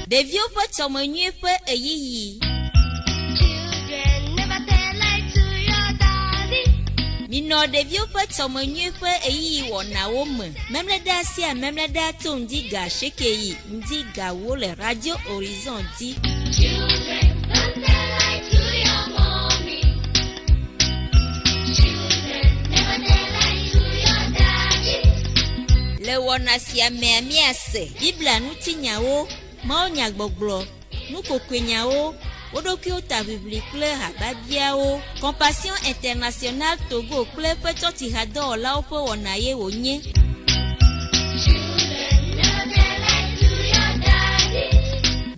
Devio ƒe tsɔmenyui ƒe eyiyi. Minɔ ɖevio ƒe tsɔmenyui ƒe eyiyi wɔnawo me. Memlɛda sia memlɛda to ŋdiga shekeyi ŋdigawo le Radio Horizon dzi. Le wɔna sia mea miase Biblia ŋutinyawo, mawunyagbɔgblɔ, nukokoenyawo, woɖokuiwo ta ʋiʋli kple hababiawo. Compassion International Togo kple eƒe tsɔtsihadɔwɔlawo ƒe wɔna ye wònye.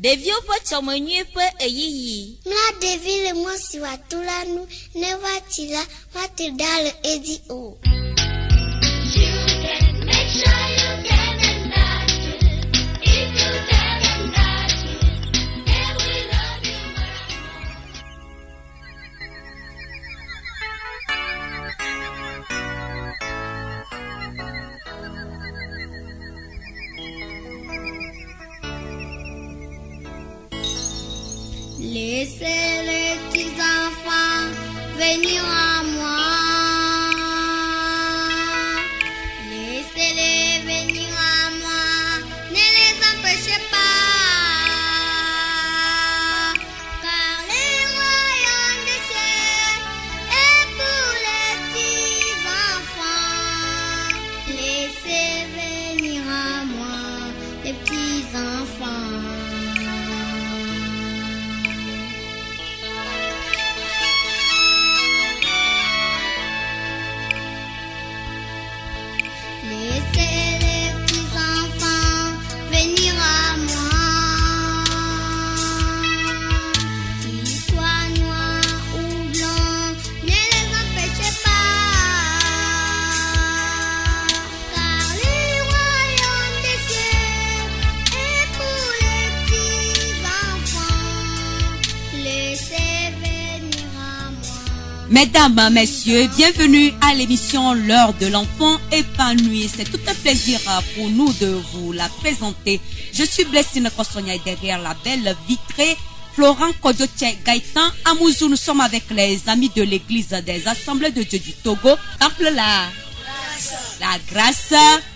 Ɖeviwo ƒe tsɔmenyui ƒe eyiyi. Mla ɖevi le mɔ si wòato la nu ne va tsi la mate ɖa le edzi o. Laissez les petits enfants venir à moi. Laissez-les venir à moi. Ne les empêchez pas. Car les royaumes des cieux est pour les petits enfants. Laissez venir à moi les petits enfants. Mesdames, messieurs, bienvenue à l'émission L'heure de l'enfant épanoui. C'est tout un plaisir pour nous de vous la présenter. Je suis Blessine Kossonia et derrière la belle vitrée, Florent Kodjoche Gaëtan Amouzou. Nous sommes avec les amis de l'église des Assemblées de Dieu du Togo. Temple la grâce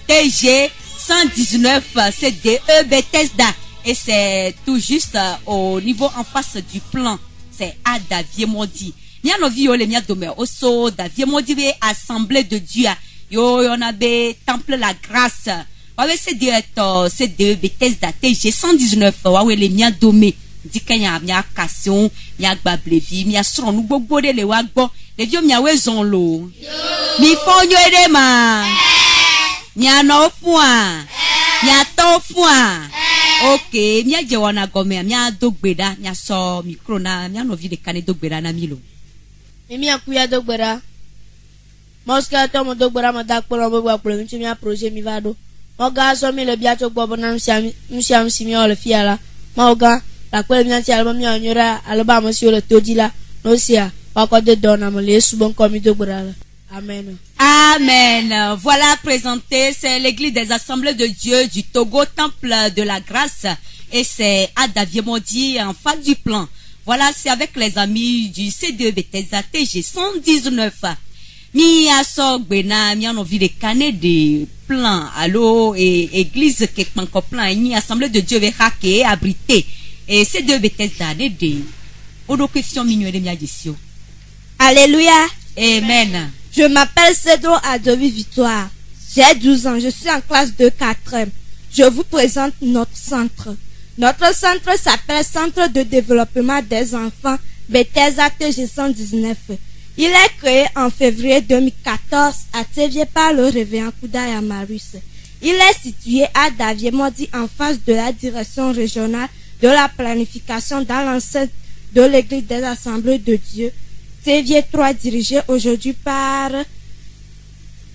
TG 119 CDE Bethesda. Et c'est tout juste au niveau en face du plan. C'est Ada Viemodi. Mia novi yo le mia dome oso David modive assemblée de Dieu yo on a be temple la grâce wa we c'est de Bethesda TG 119 wa we le mia dome dikanya mia kassion mia gbablevi mia sron nu gbogbo de le wa gbo le dio mia we zon lo mi fonyo ede ma mia no fua mia to fua okay mia je wana gome mia dogbeda mia so micro na mia novi de kane dogbeda na milo. Mimi akuya dogbera. Moska to mo dogbera ma dak polo bo wa polo nti mi a projet mi vado. Moga so mi le bia to gbo na msiam simi o le fiala. Moga la kwele mi anti alba mi onyora alba mo si o le toji la. No sia wa ko de dona mo le subon ko mi dogbera la. Amen. Amen. Voilà présenté, c'est l'église des Assemblées de Dieu du Togo, temple de la grâce, et c'est Ada Viemodi en face du plan. Voilà, c'est avec les amis du C2 Bethesda TG 119. Mi aso gbena mi envie de caner des plans allo et église que panko plan ni assemblée de Dieu ve hacké abrité et C2 Bethesda de odo question minyo de mia gisio. Alléluia. Amen. Je m'appelle Cédro Adovi Victoire. J'ai 12 ans, je suis en classe de 4e. Je vous présente notre centre. Notre centre s'appelle Centre de développement des enfants Bethesda TG 119. Il est créé en février 2014 à Tsévié par le révérend Koudaya Marius. Il est situé à Daviemodi en face de la direction régionale de la planification dans l'enceinte de l'église des Assemblées de Dieu. Tsévié 3 dirigé aujourd'hui par...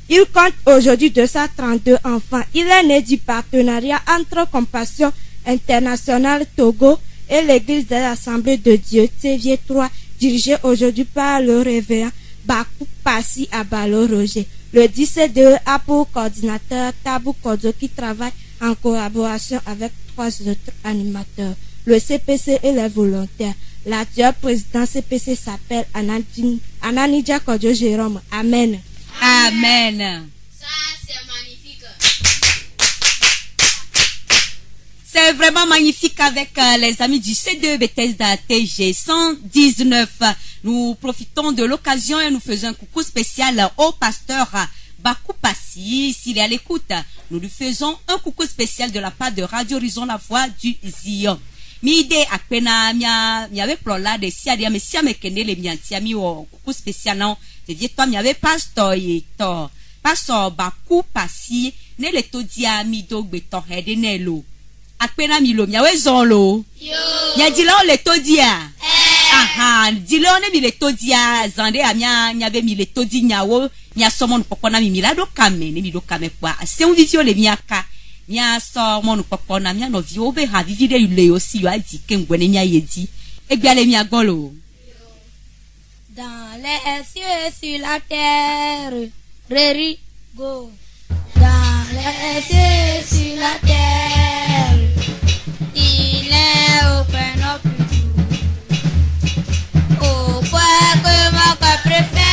Il compte aujourd'hui 232 enfants. Il est né du partenariat entre Compassion International Togo et l'église des Assemblées de Dieu, Tsévié 3, dirigé aujourd'hui par le révérend Bakou Passi Abalo Roger. Le 17 a pour coordinateur Tabou Kodzo qui travaille en collaboration avec 3 autres animateurs, le CPC et les volontaires. L'actuel président CPC s'appelle Ananidja Kodjo Jérôme. Amen. Amen. Ça, c'est magnifique. C'est vraiment magnifique avec les amis du C2 Bethesda TG 119. Nous profitons de l'occasion et nous faisons un coucou spécial au pasteur Bakou Passi. S'il est à l'écoute, nous lui faisons un coucou spécial de la part de Radio Horizon, la voix du Zion. Mi ide akpena miave plola de siadia me siame kende le miantia mi o coucou spécial non. C'est dire toi miave pasteur et to. Pasteur Bakou Passi ne le todia mi dogbe to hede nelo. Akpena mi lo miawe zonlo. Yo. Ya dilo le todia. Aha, dilo ne mi le todia zande amia miave mi le todi nyawo mia somon pokona mi milado kame ne mi do kame kwa. C'est un vivio le miaka. Mia so monu popona mia no vi obe ha vivide yule aussi yo adi kengwene mia yedi ebiale mia golo. Dans les cieux et sur la terre, Réri, go. Dans les cieux et sur la terre, il est au peine au point que mon cœur préfère.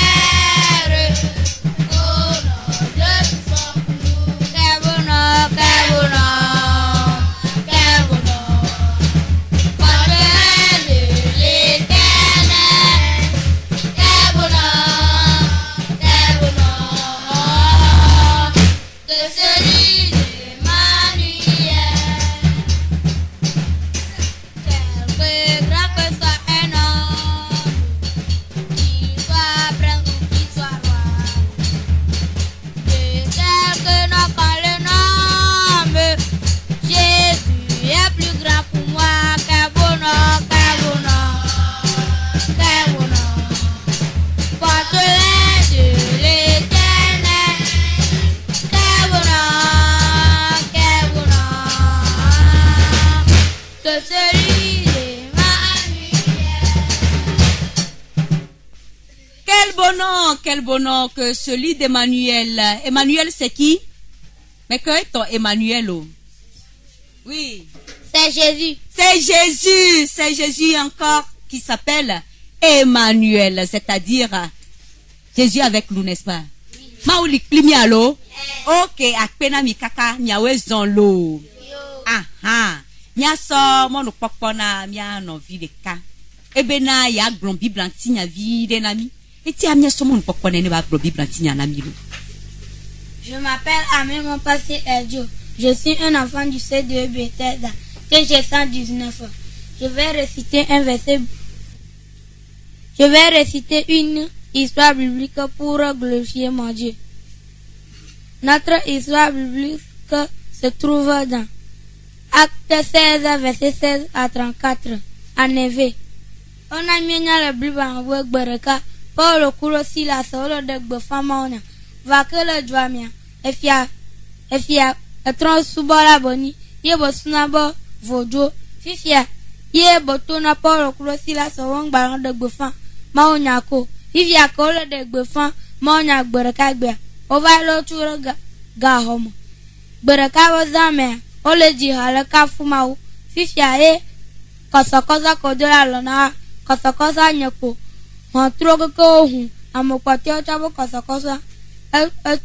Quel bon nom que celui d'Emmanuel. Emmanuel, c'est qui? Mais que est ton Emmanuel? Oui. C'est Jésus. C'est Jésus encore qui s'appelle Emmanuel, c'est-à-dire Jésus avec nous, n'est-ce pas? Maouli klimialo. Ok, akpena mi kaka miawe zonlo. Aha. Mia so mono popona mia no videka. Ebena ya grand Bible antinya vide nami. Je m'appelle Amé, mon passé est Dieu. Je suis un enfant du C2 Bethesda, que j'ai 119 ans. Je vais réciter une histoire biblique pour glorifier mon Dieu. Notre histoire biblique se trouve dans Acte 16, verset 16 à 34. En effet, on a mis dans la Bible en Wegbereka. Paul kuro sila solo de gbefamona va que le joamia efia etron subola boni ye bo sunabo vojo fifia ye botona Paul kuro sila solo ngba de gbefam maonya ko fifia ko le de gbefam maonya gbereka gbe o va lo turo ga homo gbereka wo zame o le ji hala ka fumao fifia e kosokosa ko de la lona kosokosa nyeko on trouve que on a mon côté au table kosa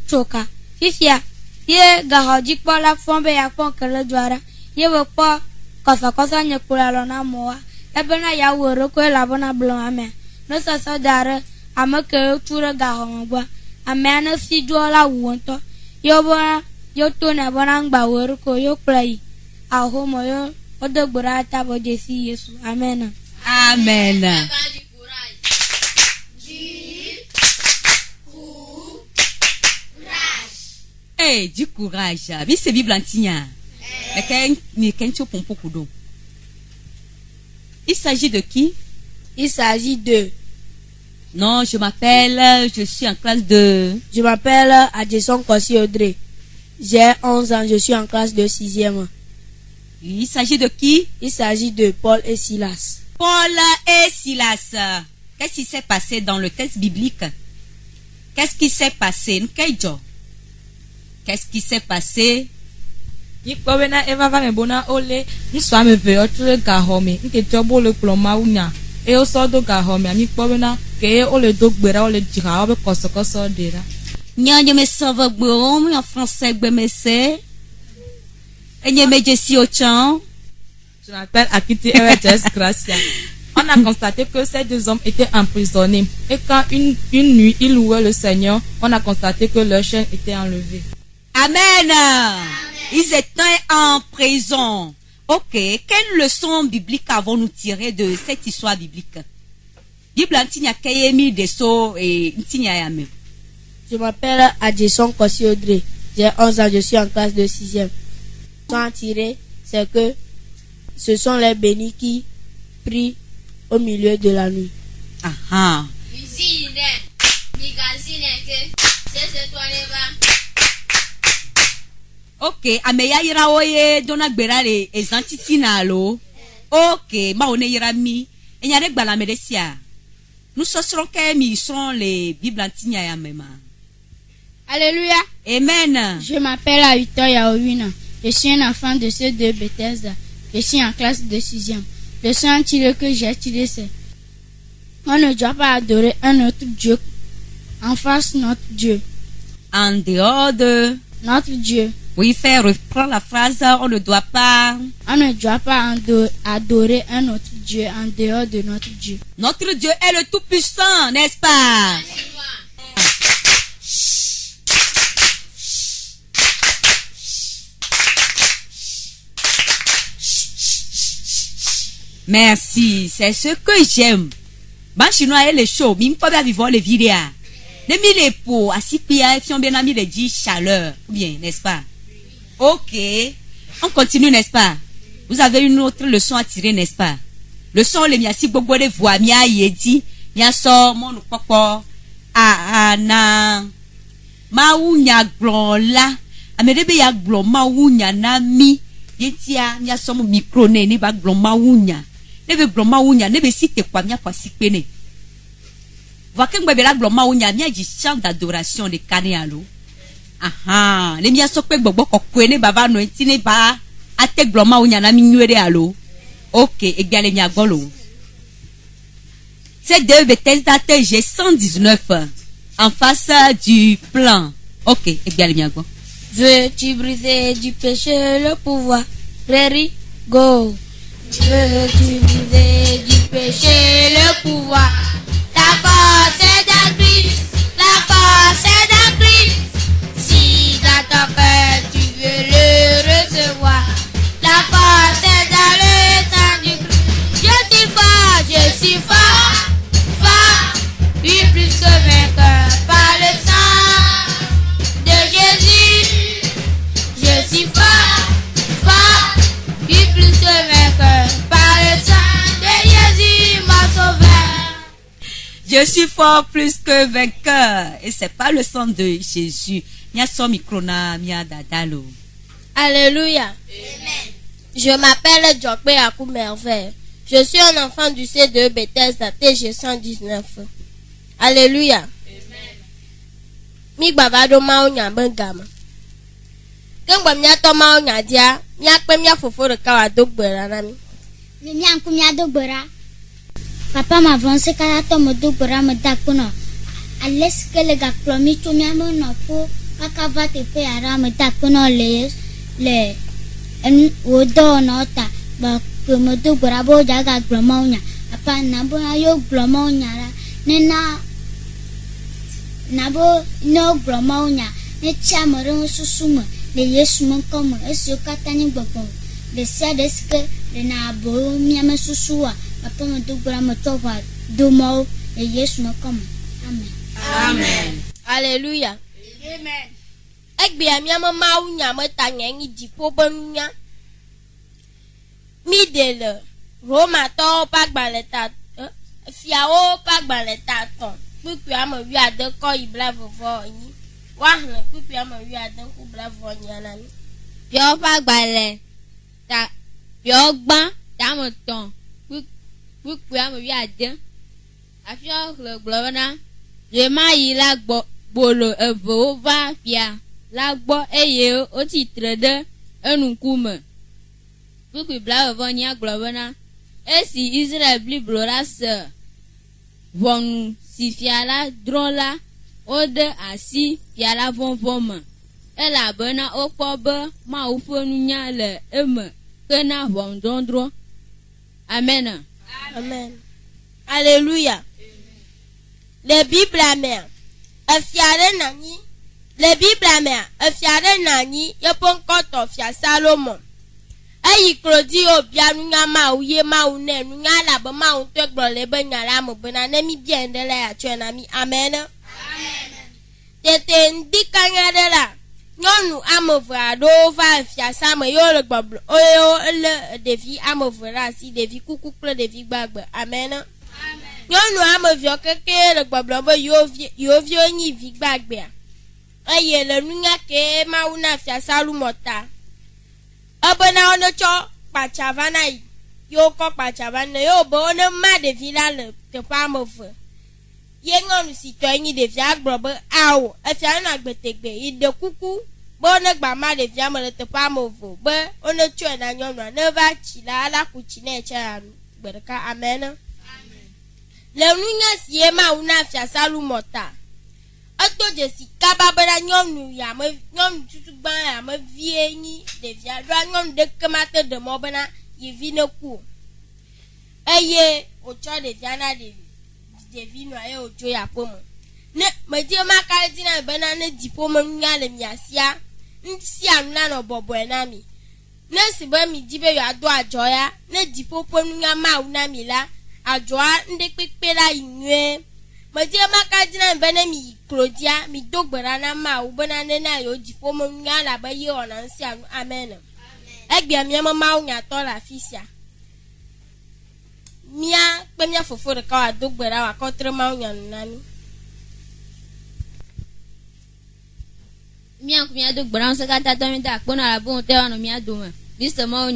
choka fifia ye gahoji kwa la fombe ya kwa kele dwara ye wo kwa kosa nyekula lona moa ebena ya woro ko la bona blon ame no so dare amake ture gahongwa ame na si jola wonto yo bona yo to na bona ngba woro ko yo play a homo yo odogbora ta bo Jesi Yesu amen. Amen. Hey, du courage. Oui, c'est Bible antigna. Il s'agit de qui? Il s'agit de... Non, je suis en classe de... Je m'appelle Adjesson Kossi Audrey. J'ai 11 ans, je suis en classe de 6e. Il s'agit de qui? Il s'agit de Paul et Silas. Paul et Silas. Qu'est-ce qui s'est passé dans le texte biblique? Qu'est-ce qui s'est passé? Qu'est-ce qui s'est passé Nikpobena eva va me bona ole nswa me ve otre gahome nke jobo le ploma unya e o so do gahome nikpobena ke ole do gbera ole dira obe kosokoso dira. Nyanya me sauve gbom en français gbemese. Enye me jesi ochan. Je m'appelle Akiti Erejes Gracia. On a constaté que ces deux hommes étaient emprisonnés et quand une nuit ils louaient le Seigneur, on a constaté que leur chaîne était enlevée. Amen. Ils étaient en prison. Ok, quelle leçon biblique avons-nous tiré de cette histoire biblique? Bible antinya kayemi deso et ntinya yame. Je m'appelle Adjesson Kossi Audrey. J'ai 11 ans, je suis en classe de 6e. Sans tirer, c'est que ce sont les bénis qui prient au milieu de la nuit. Aha. Ok, ameya ira oye dona gbera le ezantiti na lo. Ok, ma one ira mi. Enyare gbala medesia. Nous sosron ke mi son les Bible antinya ya mema. Alléluia. Amen. Je m'appelle Aïto Yaouina. Je suis un enfant de ceux de Bethesda. Je suis en classe de 6e. Le sang tiré que j'ai tiré, c'est: on ne doit pas adorer un autre Dieu en face de notre Dieu. En dehors de Notre Dieu. oui, faire reprendre la phrase, on ne doit pas. On ne doit pas adorer un autre Dieu en dehors de notre Dieu. Notre Dieu est le Tout-Puissant, n'est-ce pas? Merci, c'est ce que j'aime. Ban chinois est le chaud, mime pas bien vivre les vidéos. Ne mi les pots, assis pia, si on bien a mis les 10 chaleur. Bien, n'est-ce pas? Ok. On continue, n'est-ce pas? Vous avez une autre leçon à tirer, n'est-ce pas? Leçon, les miasi bobo de voix, mia yedi, mia so, mon papa, na, ma ou nya glon la, amedebe ya glon ma ou nya na mi, yetia, mia so mon micro ne, ne ba glon ma ou nya. Nebe bloma unya nebe site kwa mia kwa sikpene. Vakengbe bela bloma unya mia ji chant d'adoration de kanealo. Aha, le mia sokpe gbogbo kokwene baba no entine ba ate bloma unya na minwere alo. OK, egba le mia golo. C'est de Bethesda TG 119 en face du plan. OK, egba le mia go. Veux-tu briser du péché le pouvoir? Ready, go. Veux-tu briser du péché le pouvoir? La force est dans Christ, la force est dans Christ. Si dans ton cœur tu veux le recevoir, La force est dans le sang du Christ. je suis fort, oui plus que vainqueur par le sang de Jésus. Je suis fort, oui plus que vainqueur par le sang de Jésus, mon sauveur. Je suis fort plus que vainqueur. Et c'est pas le sang de Jésus. Mia so microna, mia dadalo. Alléluia. Amen. Je m'appelle Jokbe Akou Merveille. Je suis un enfant du C2 Bethesda TG 119. Alléluia. Amen. Mi babado ma onya bengama. Kengwa mia to ma onya dia, mia kpe mia fofo de kawa dogbera na mi. Mimi anku mi adogbora. Papa m'a avancé quand on me dogbora me dakono. Allez que le gars promis tu mi amo no po kaka va te pe ara me dakono le en odo nota ba que me dogbora bo jaga glomonya. Apa na bo ayo glomonya la nena nabo no glomonya ne chamoro susuma le yesu mon comme est-ce que katani gbogbo le sia de ce que le na bo mi ame susua papa me dogbora me tova domo le yesu mon comme amen. Amen. Alléluia. Amen. Egbe amia mama unya meta nyengi dipo bonunya. Midele. Roma to pagbaleta. Fiao pagbaleta ton. Pupu ama wi ade ko iblavo vo yin. Wa hna pupu ama wi ade ko blavo nyana ni. Bio pagbale. Ta bio gban ta mo ton. Pupu ama wi ade. Afio le globana. Je ma yi la gbo bolo evo va fia. La gbo eye o ti trede enukume kpukpi blavevɔnyia gblɔ bena esi Israel blibo la se ʋɔnu si fia la drɔ̃ la wode asi fia la vɔvɔ me elabena wokpɔ be Mawu ƒe nunya le eme ke na ʋɔnudɔdrɔ̃. Amen. Amen. Alléluia. Le Bible mea efia ɖe nanyi. Le Bible mea efia ɖe nanyi yeƒe ŋkɔtɔ fia Salomon. Eyi klodi obia nunya Mawu ye Mawu ne nunya la be Mawu ŋutɔ gblɔ le be nya la me bena ne mi bia ŋɖe la yatsɔe na mi. Amen. Tete ŋdi kanya ɖe la nyɔnu ame eve aɖewo va fiasa me yewo le gbɔgblɔ eye le ɖevi ame eve ɖe asi, ɖevi kuku kple ɖevi gbagbe. Amen. Nyɔnu ame evewo keke le gbɔgblɔ be yewoviwo nyi vi gbagbea eye le nunya ke Mawu na fia Salomon ta ebena wo netsɔ kpatsa va na yi yewo kɔ kpatsa va na yewo be wo ne ma ɖevi la le teƒe ame eve ye nyɔnu si tɔe nyi ɖevia gblɔ be awo efia nɔ agbetegbe yi ɖe kuku be wo ne gba ma ɖevia me le teƒe ame eve be wo ne tsɔe na nyɔnua ne va tsi la ala ku tsi ne tse ya gbe ɖeka. Amen. Le nunya si ye Mawu na fia Salomon ta eto dzesi kaba bena nyɔnu tutu gbã yame vie nyi ɖevia ɖoa nyɔnu ɖeke ma te ɖe mɔ bena yevi ne ku eye wotsɔ ɖevia na ɖevi nɔa ye wodzo ya ƒome ne medi maka di na bena ne dziƒome nunya le mia sia ŋsia nu la nɔ bɔbɔe na mi ne si be mi di be yewoado adzɔ ya ne dziƒoƒe nunya Mawu na mi la adzɔa ŋɖe kpekpe la yi nyuie medi maka di na bena mi yi klodia mi do gbe ɖa na Mawu bena ne na yewo dziƒome nunya la be ye wɔna ŋsia nu. Amen. Egbia miame Mawu nyatɔ le afi sia mia kpe mia fofo ɖeka wòado gbe ɖa wòakɔ tre Mawu nyanu na mi. Mia ŋku mia do gbe ɖa ŋusẽ katã tɔ mi da akpɔ na abe ŋutɔ wòanɔ mia dome mi se Mawu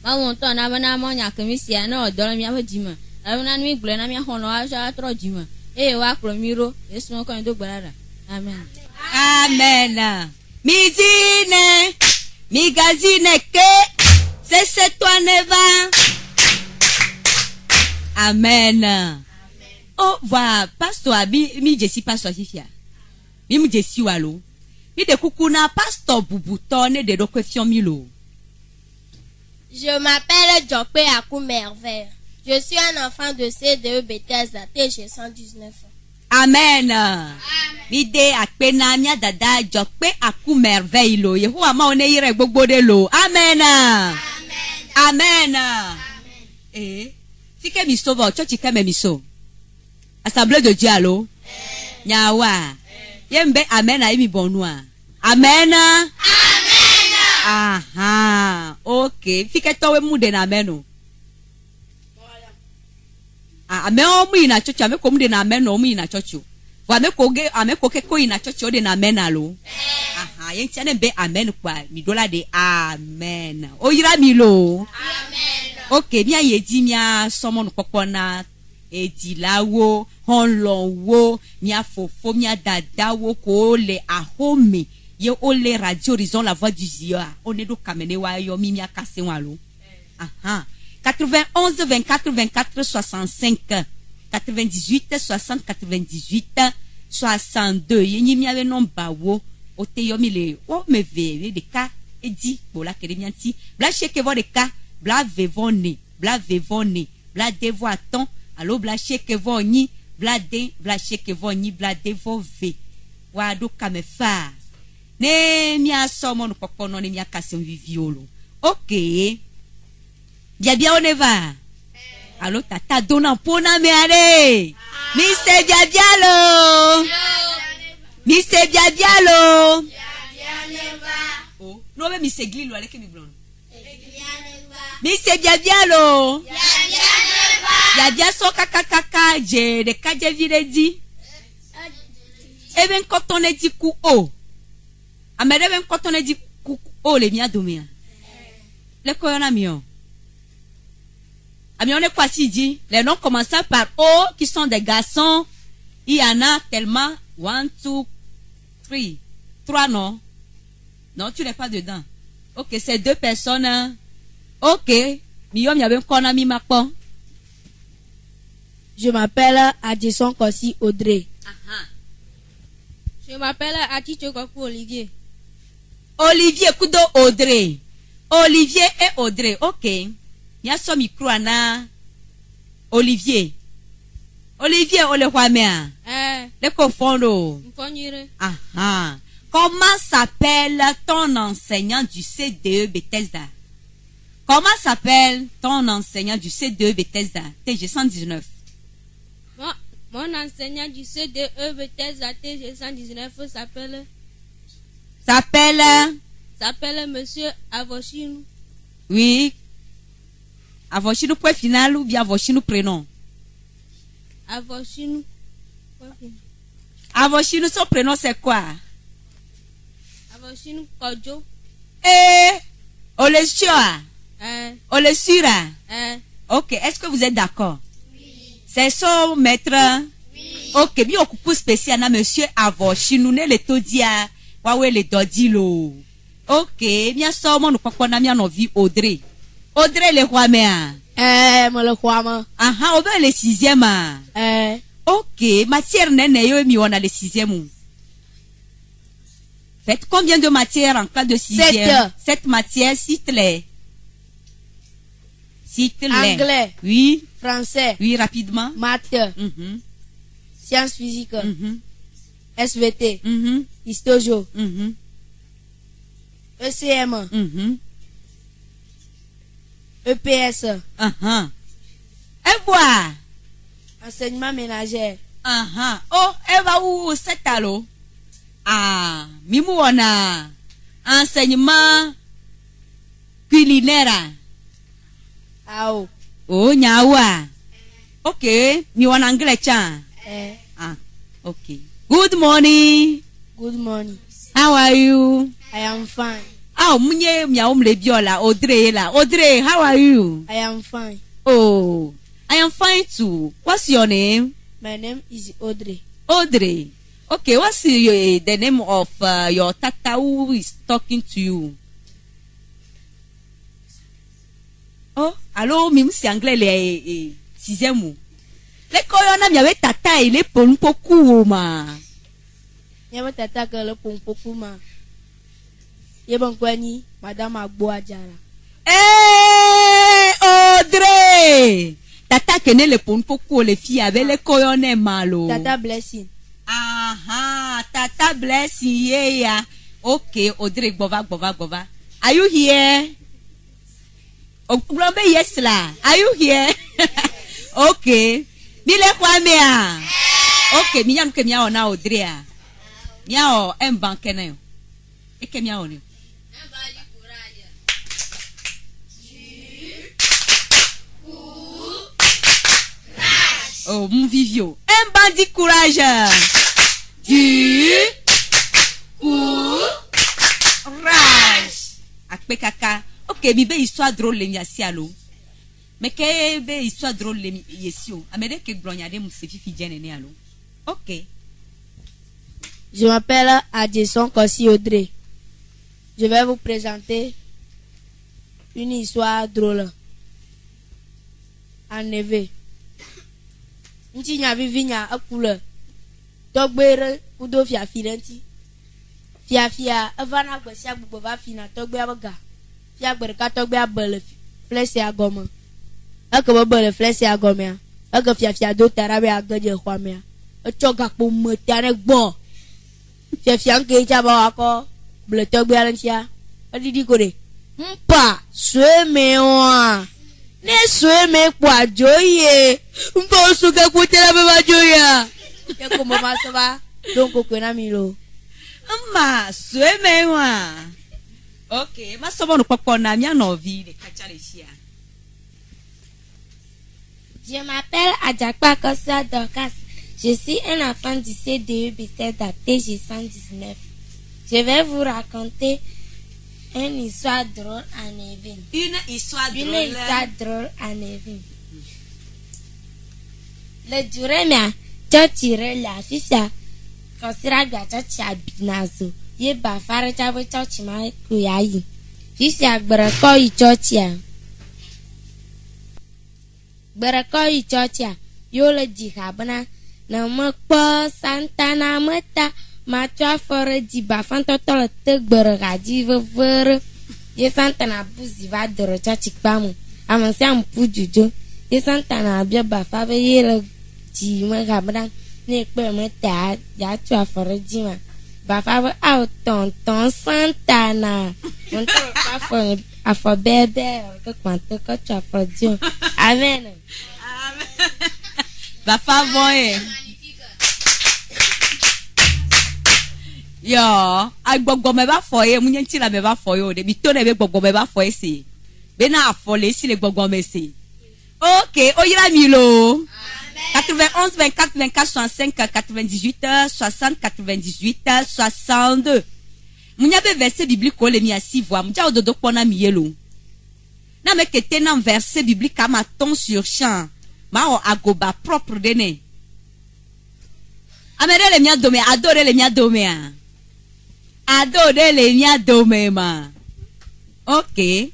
ŋutɔ na bena Mawu nya ke mi sia ne wòdɔ le miaƒe dzime elabena ne mi gblɔe na mia xɔnɔ woatsɔ atrɔ dzime eye woakplɔ mi ɖo Yesu ŋkɔ mi do gbe ɖa. Amen. Amen. Mizine, migazine ke, c'est toi neva. Amen. Oh, voilà, pasteur, mi jesi pasteur fifia. Mi jesi walo. Mi de kukuna pasteur bubuto ne de dokwefion milo. Je m'appelle Jokpe Akou Merveille. Je suis un enfant de CDE Bethesda, TG 119. Amen. Mi de akpena mia dada Jokpe Akou Merveille lo. Yehowa ma one yire gbogbo de lo. Amen. Amen. Eh. Fike mi so va church keme mi so. Assemblée de Dieu allo. Nyawa. Yembe amen a mi bonua. Amen. Amen. Aha. Okay. Fike towe mu de na amen. Amen o mu ina church ame ko mu de na amen o mu ina church. Wa ame ko ke ko ina church o de na amen allo. Aha. Yen tiane be amen kwa mi dola de amen. O yira mi lo. Amen. Okay, bien yedi mia somon kokona edilawo honlonwo mia fofo mia dadawo ko le ahome ye ole radio horizon la voix du Zia on est do kamene wa yo mi mia kase walo. Aha 91 24 24 65 98 60 98 62 yeni mia le nomba wo o te yo mi le o me ve de ka edi bola kere mianti bla cheke vo de ka bla vevone, bla devo attend, allo bla cheke voni, bla cheke voni, bla devo ve. Wa do kamefa. Ne mia somo no popono ne mia kase viviolo. Okay. Bien on va. Allo tata dona pona me ale. Mi se biabialo. Mi se biabialo. Oh, no me mi se glilo ale ke mi blon. Mi se biabialo. Biabia so kakakaka je de kaje viredi. Even kotone di ku o. Amere even kotone di ku o le mia domia. Le koyona mio. Ami on est quoi si dit les noms commençant par O qui sont des garçons. Il y en a tellement 1 2 3 non. Non, tu n'es pas dedans. Ok, c'est 2 personnes. Ok. Miyom y'avait un mi makpon. Je m'appelle Adjison Kossi Audrey. Je m'appelle Atichokoku Olivier. Olivier Kudo Audrey. Olivier et Audrey. Ok. Y'a son micro ana. Olivier. Olivier ole Huamea. Le cofondo. Mfonyire. Comment s'appelle ton enseignant du CDE Bethesda? Comment s'appelle ton enseignant du CDE Bethesda? TG 119. Mon enseignant du CDE Bethesda TG 119 s'appelle Monsieur Avochinu. Oui. Avochinu point final ou bien Avochinu prénom? Avochinu. Avochinu, son prénom c'est quoi? Avochinu Kodjo. Olesua. Olesura. Ok, est-ce que vous êtes d'accord? Oui. C'est son maître? Oui. Ok, bien au coucou spécial na monsieur Avochinu ne le todia wawe le dodilo. Ok, bien so mon papa na mia novi Audrey. Audrey le Huamea. Moi le Huama. Obe le 6e. Ok, matière nene yo mi on a le 6e. Faites combien de matières en classe de 6e? 7 matières, cite-les. Cite-les. Anglais. Oui. Français. Oui, rapidement. Maths. Sciences physiques. SVT. Histojo. ECM. EPS. Et voilà. Enseignement ménager. Oh, elle va où c'est allo? Mimouana. Enseignement culinaire. Oh, nyawa. Ok, mi wan anglais chan. Ok. Good morning. Good morning. How are you? I am fine. Munye le biola Audrey la. Audrey, how are you? I am fine. Oh, I am fine too. What's your name? My name is Audrey. Audrey. Okay, what's the name of your tata who is talking to you? Oh, allô, même si anglais les 6e. Les koyona miawe tata il est pour beaucoup ma. Yawe tata que le pour beaucoup ma. Yebon kwani madame Agbo Ajara. Audrey. Tata kene le pour beaucoup les filles avec les koyone malo. Tata Blessing. Tata Blessing yeah. Okay, Audrey bova. Are you here? Yes la. Are you here? Okay. Bile Huamea. Okay, miya nuke miya ona Audrey. Miya o embanke na yo. Eke miya oni. Oh, mon vivio. Un bandit courage. Du courage. Akpe kaka. Ok, bibe histoire drôle le miasi alo. Mais que be histoire drôle le yesio. Amede ke glonyade musefi fidjene ne alo. Ok. Je m'appelle Adjison Kossi Audrey. Je vais vous présenter une histoire drôle. En effet. Nti nya vivinya akule. Togbere udo fia filanti. Fia evana gbesia gbogbo va fina togbe abaga. Fia gbere ka togbe abele flese agoma. Aka bele flese agoma. Aka fia do tarabe agaje kwamea. Ochoga po motane gbo. Fia nke chaba ako ble togbe alantia. Adidi kore. Mpa swemewa. Ne sweme kwa joye. Mpa usuka kutela beba joya. Ya como masaba. Donko kwena milo. Ma swemewa. Ok, ma sobo no papa na mia novi de kachale chia. Je m'appelle Adjakpa Kossa Dorcas. Je suis un enfant du CDE Bethesda TG 119. Je vais vous raconter une histoire drôle en Evin. Une histoire drôle en Evin. Le duremia, tire la fifia, considère que tu as binazo. Ye ba fara chawe chachima kuyayi. Fisia gbereko yi chɔchia. Gbereko yi chɔchia. Yo le dziha bena ne mekpɔ Santana meta matsɔ afɔ ɖe dzi bafãtɔtɔ le te gbe ɖe hadzi veve ɖe. Ye Santana bu zi va do ɖe tsɔtsi kpa me. Ame sia ame ƒu dzudzo. Ye Santana bia bafa be ye le dzi me gabena ne ekpe meta ya tsɔ afɔ ɖe dzi ma. Bafa be ao tonton Santana. Ŋutɔ afɔ bɛbɛ ke kpãtɔ ke tsɔ afɔ dzi o. Amen. Bafa voye. Yo, agbogbo me ba foye, munye nti la me ba foye o de bito ne be gbogbo me ba foye si. Be na afole si le gbogbo me si. OK, oyira mi lo. 91 24 24 65 98 60 98 62. Munya be verset biblique o le mi asi voix. Muja ododo pona mi yelo. Na me kete na verset biblique ama ton sur champ. Ma o agoba propre de ne. Amere le mia dome, adore le mia dome a. Adore le mia dome ma. OK.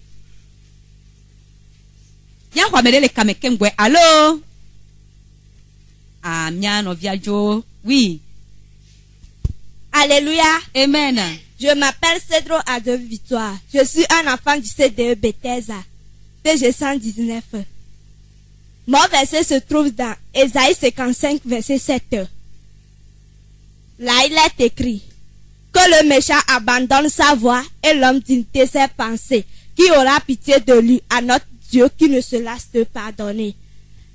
Ya kwa amere le kamekengwe. Allô? Ah, mia no viajo. Oui. Alléluia. Amen. Je m'appelle Cédro Ado Victoire. Je suis un enfant du CDE Bethesda. PG 119. Mon verset se trouve dans Ésaïe 55, verset 7. Là, il est écrit que le méchant abandonne sa voie et l'homme dignité ses pensées. Qui aura pitié de lui à notre Dieu qui ne se lasse de pardonner.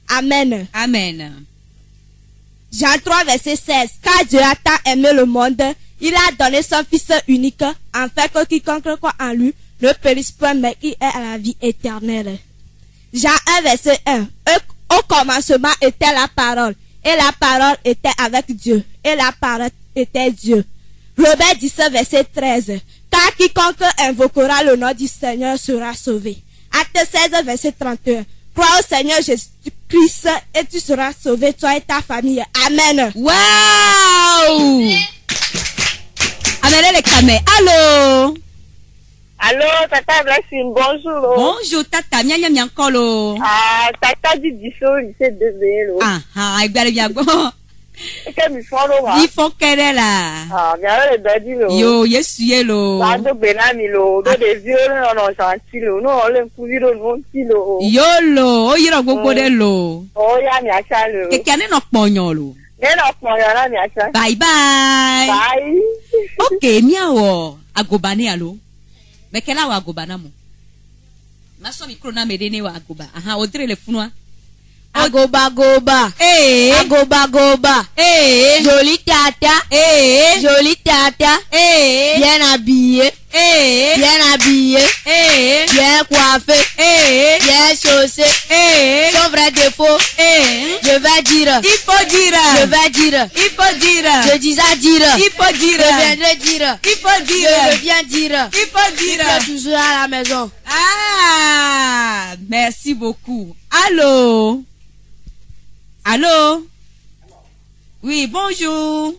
Amen. Amen. Jean 3, verset 16. Car Dieu a tant aimé le monde, il a donné son Fils unique, afin que quiconque croit en lui ne périsse point, mais qui ait la vie éternelle. Jean 1, verset 1. Au commencement était la parole, et la parole était avec Dieu, et la parole était Dieu. Romains 17, verset 13. Car quiconque invoquera le nom du Seigneur sera sauvé. Acte 16, verset 31. Crois au Seigneur Jésus-Christ et tu seras sauvé, toi et ta famille. Amen. Wow! Amène les camés. Allô? Allô, Tata Blessing, bonjour. Bonjour, Tata. Mia mia kolo. Ah, Tata dit Disso, lycée de Vélo. Ah, bien bon. Que mi folo wa. Il faut qu'elle là. Ah, bien le dadi lo. Yo, yes, yelo. Ba do benami lo, do de violo no chanti lo, no le kuviro no ti lo. Yolo, o yiro gbogbo de lo. Oh ya mi acha lo. Keke ne no ponyo lo. Ne no ponyo na mi acha. Bye bye. Bye. OK, miawo agobane alo. Mekela wa agobana mo. Maso mikro na medene wa agoba. Aha, odre le funwa. Agoba goba. Agoba goba. Jolie tata. Jolie tata. Bien habillé. Bien habillé. Bien coiffé. Bien chaussé. Son vrai défaut. Je vais dire. Il faut dire. Je vais dire. Il faut dire. Je disais dire. Il faut dire. Je viendrai dire. Il faut dire. Je viens dire. Il faut dire. Je suis toujours à la maison. Ah, merci beaucoup. Allô? Allô? Oui, bonjour.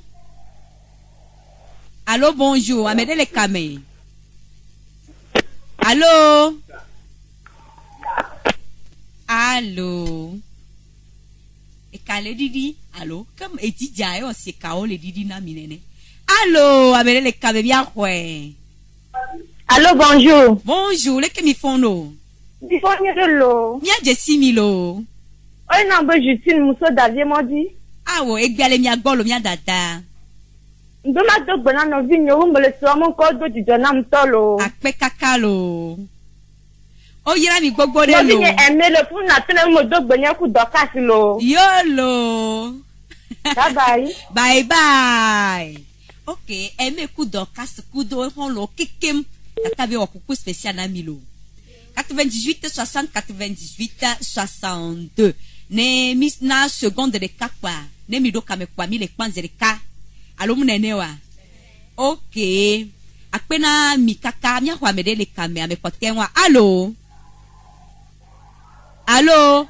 Allô, bonjour. Amène les camés. Allô? Allô? Et calé Didi? Allô? Comme Eti Diaye, on s'est kao le Didi na minene. Allô? Amène les camés bien ouais. Allô, bonjour. Bonjour, les kemi fono. Difonye lo. Mia Jessi Milo. Oye na be jutine muso davie modi. Ah wo, egbiale mia golo mia dada. Ndoma do gbona no vi nyo mbele so mo ko do jijo na mtolo. Akpe kakalo. O yira mi gbogbo de Mo lo. bi eme le fun na tele mo do gbenya ku dokas lo. Yolo. Bye bye. Bye bye. OK, eme ku dokas ku do hon lo kikem. Tata be okuku spécial na milo. 98 60 98 62. Ne mis na seconde de kakwa. Ne mi do kame kwa mi le kwanze de ka. Alo munene wa. OK. Akpena mi kaka mi ahwa mede le kame ame potenwa. Allô? Allô?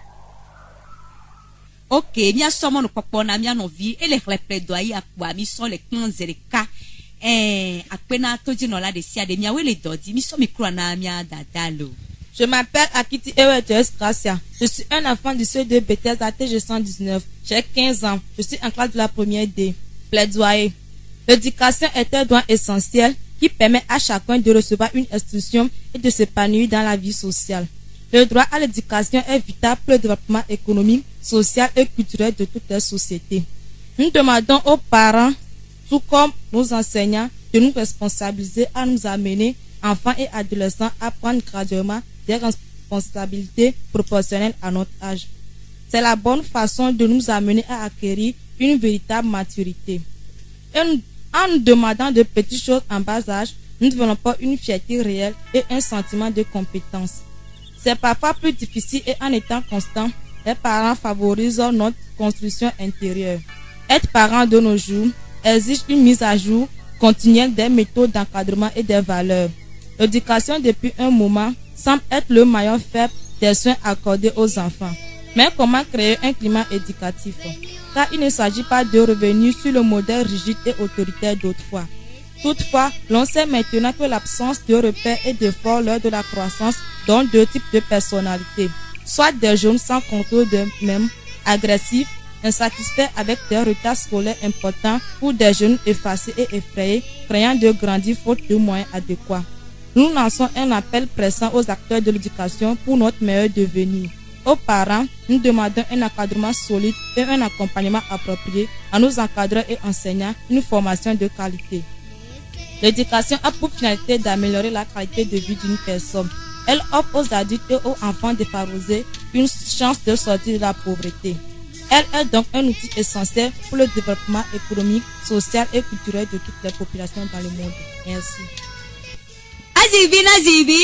OK, mi asomo no popo na mi anovi ele repledoyer akwa mi so le kwanze de ka. Akpena toji no la de sia de miawe le dodi mi so mi kro na mia dadalo. Je m'appelle Akiti Ewetes Gracia. Je suis un enfant du CE de Bethesda TG 119. J'ai 15 ans. Je suis en classe de la première D. Plaidoyer. L'éducation est un droit essentiel qui permet à chacun de recevoir une instruction et de s'épanouir dans la vie sociale. Le droit à l'éducation est vital pour le développement économique, social et culturel de toute la société. Nous demandons aux parents, tout comme nos enseignants, de nous responsabiliser à nous amener, enfants et adolescents, à prendre graduellement des responsabilités proportionnelles à notre âge. C'est la bonne façon de nous amener à acquérir une véritable maturité. En nous demandant de petites choses en bas âge, nous développons une fierté réelle et un sentiment de compétence. C'est parfois plus difficile et en étant constant, les parents favorisent notre construction intérieure. Être parent de nos jours exige une mise à jour continuelle des méthodes d'encadrement et des valeurs. L'éducation depuis un moment semble être le maillon faible des soins accordés aux enfants. Mais comment créer un climat éducatif? Car il ne s'agit pas de revenir sur le modèle rigide et autoritaire d'autrefois. Toutefois, l'on sait maintenant que l'absence de repères et d'efforts lors de la croissance donne deux types de personnalités. Soit des jeunes sans contrôle d'eux-mêmes, agressifs, insatisfaits avec des retards scolaires importants, ou des jeunes effacés et effrayés, craignant de grandir faute de moyens adéquats. Nous lançons un appel pressant aux acteurs de l'éducation pour notre meilleur devenir. Aux parents, nous demandons un encadrement solide et un accompagnement approprié à nos encadreurs et enseignants, une formation de qualité. L'éducation a pour finalité d'améliorer la qualité de vie d'une personne. Elle offre aux adultes et aux enfants défavorisés une chance de sortir de la pauvreté. Elle est donc un outil essentiel pour le développement économique, social et culturel de toutes les populations dans le monde. Merci. Azibi.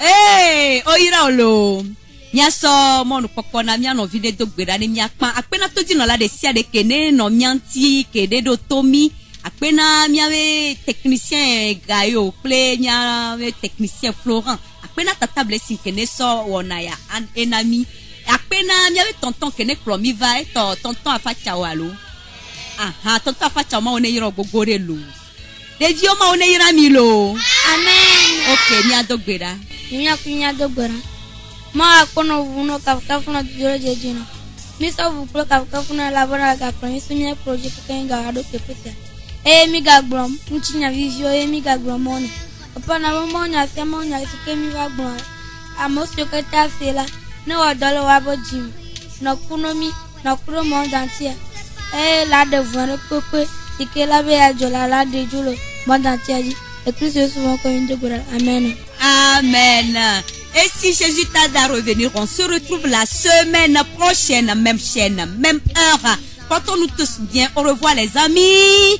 Hey, oira olo. Nya so mo no pokpo na mia no vide do gbera ni mia pa akpena to di no la de sia de kene no mianti kede do tomi akpena mia we technicien gayo ple mia we technicien Florent akpena tata blessing kene so wona ya an enami akpena mia we tonton kene plomi va to tonton afacha walo aha tonton afacha ma one yiro gogore lo devi o ma one yira mi lo Amen. okay mia do gbera Kunya dogbera. Ma akono vuno kafuna duro jejino. Mi so vuplo kafuna labora ga plan simia project kenga ado kepeta. Mi ga glom, nchinya visio mi ga glomone. Apa na monya semonya sikemi ga glom. Amos yoketa sela. No odolo wabo jim. No kunomi, no kuno mondantia. La de vendre pepe, ikela be ajola la de julo mondantia ji. Et Christ est souvent comme une dogbera. Amen. Amen. Et si Jésus tarde à revenir, on se retrouve la semaine prochaine, même chaîne, même heure. Portons-nous tous bien. Au revoir les amis.